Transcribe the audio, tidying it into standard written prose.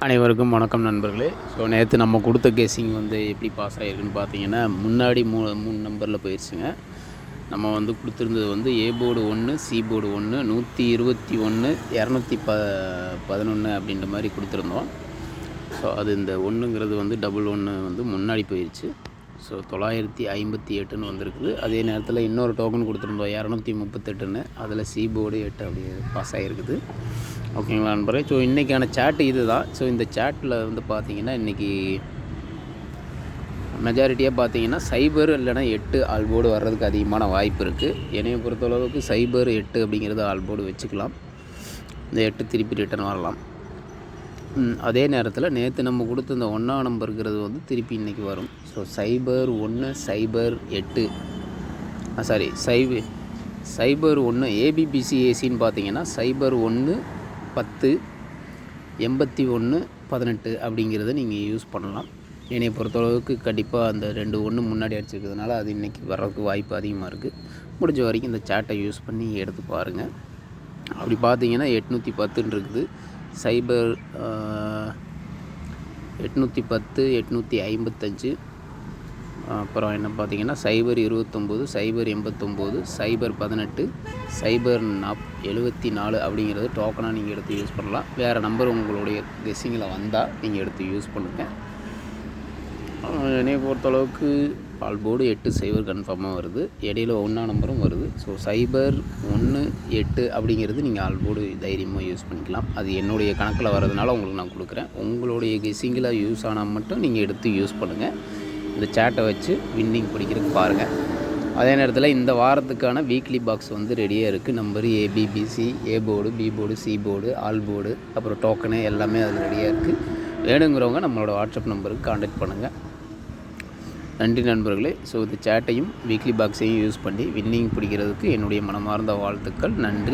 அனைவருக்கும் வணக்கம் நண்பர்களே. ஸோ நேற்று நம்ம கொடுத்த கெஸ்ஸிங் எப்படி பாஸ் ஆகிருக்குன்னு பார்த்தீங்கன்னா, முன்னாடி 3 நம்பரில் போயிடுச்சுங்க. நம்ம கொடுத்துருந்தது ஏ போர்டு 1, சி போர்டு 1, 121, 211 அப்படின்ற மாதிரி கொடுத்துருந்தோம். ஸோ அது இந்த 1ங்கிறது டபுள் 1 முன்னாடி போயிடுச்சு. ஸோ 958ன்னு வந்திருக்குது. அதே நேரத்தில் இன்னொரு டோக்கன் கொடுத்துருந்தோம் 238ன்னு, அதில் சி போர்டு 8 அப்படி பாஸ் ஆகிருக்குது. ஓகேங்களா நண்பரே. ஸோ இன்றைக்கான சேட்டு இது தான். ஸோ இந்த சேட்டில் பார்த்தீங்கன்னா இன்றைக்கி மெஜாரிட்டியாக பார்த்தீங்கன்னா சைபர் இல்லைனா 8 ஆல்போர்டு வர்றதுக்கு அதிகமான வாய்ப்பு இருக்குது. என்னையை பொறுத்தளவுக்கு சைபர் 8 அப்படிங்கிறது ஆல்போர்டு வச்சுக்கலாம். இந்த 8 திருப்பி ரிட்டர்ன் வரலாம். அதே நேரத்தில் நேற்று நம்ம கொடுத்த இந்த 1ஆம் நம்பருங்கிறது திருப்பி இன்றைக்கி வரும். ஸோ சைபர் 1 சைபர் 8 சைபர் 1 ஏபிபிசிஏசின்னு பார்த்தீங்கன்னா சைபர் 1 10 81 18 அப்படிங்கிறத நீங்கள் யூஸ் பண்ணலாம். என்னை பொறுத்தளவுக்கு கண்டிப்பாக அந்த 2 1 முன்னாடி அடிச்சிருக்கிறதுனால அது இன்றைக்கி வர்றதுக்கு வாய்ப்பு அதிகமாக இருக்குது. முடிஞ்ச வரைக்கும் இந்த சேட்டை யூஸ் பண்ணி எடுத்து பாருங்கள். அப்படி பார்த்தீங்கன்னா 810 இருக்குது. சைபர் 810 855, அப்புறம் என்ன பார்த்தீங்கன்னா சைபர் 29 சைபர் 89 சைபர் 18 சைபர் 74 அப்படிங்கிறது டோக்கனாக நீங்கள் எடுத்து யூஸ் பண்ணலாம். வேறு நம்பர் உங்களுடைய கெஸ்ஸிங்கில் வந்தால் நீங்கள் எடுத்து யூஸ் பண்ணுங்கள். என்னையை பொறுத்தளவுக்கு ஆல்போர்டு 8 சைபர் கன்ஃபார்மாக வருது. இடையில 1ஆம் நம்பரும் வருது. ஸோ சைபர் 1 8 அப்படிங்கிறது நீங்கள் ஆல்போர்டு தைரியமாக யூஸ் பண்ணிக்கலாம். அது என்னுடைய கணக்கில் வரதுனால உங்களுக்கு நான் கொடுக்குறேன். உங்களுடைய கெஸ்ஸிங்கில் யூஸ் ஆனால் மட்டும் நீங்கள் எடுத்து யூஸ் பண்ணுங்கள். இந்த சேட்டை வச்சு வின்னிங் பிடிக்கிறதுக்கு பாருங்கள். அதே நேரத்தில் இந்த வாரத்துக்கான வீக்லி பாக்ஸ் ரெடியாக இருக்குது. Number ABBC, A board, B board, C board, all board, அப்புறம் டோக்கனு எல்லாமே அதில் ரெடியாக இருக்குது. வேணுங்கிறவங்க நம்மளோட வாட்ஸ்அப் நம்பருக்கு கான்டாக்ட் பண்ணுங்கள். நன்றி நண்பர்களே. ஸோ இந்த சேட்டையும் வீக்லி பாக்ஸையும் யூஸ் பண்ணி வின்னிங் பிடிக்கிறதுக்கு என்னுடைய மனமார்ந்த வாழ்த்துக்கள். நன்றி.